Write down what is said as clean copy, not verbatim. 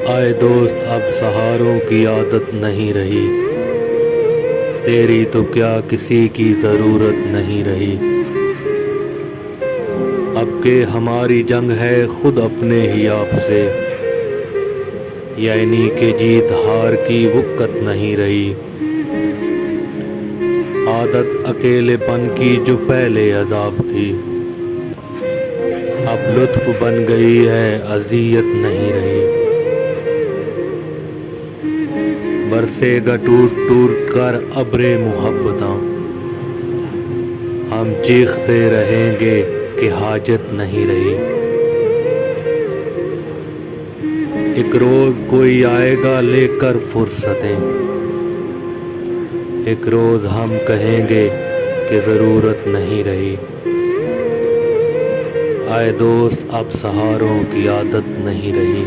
آئے دوست اب سہاروں کی عادت نہیں رہی، تیری تو کیا کسی کی ضرورت نہیں رہی۔ اب کہ ہماری جنگ ہے خود اپنے ہی آپ سے، یعنی کہ جیت ہار کی وقت نہیں رہی۔ عادت اکیلے پن کی جو پہلے عذاب تھی، اب لطف بن گئی ہے اذیت نہیں رہی۔ برسے گا ٹوٹ ٹوٹ کر ابر محبتاں، ہم چیختے رہیں گے کہ حاجت نہیں رہی۔ ایک روز کوئی آئے گا لے کر فرصتیں، ایک روز ہم کہیں گے کہ ضرورت نہیں رہی۔ آئے دوست اب سہاروں کی عادت نہیں رہی۔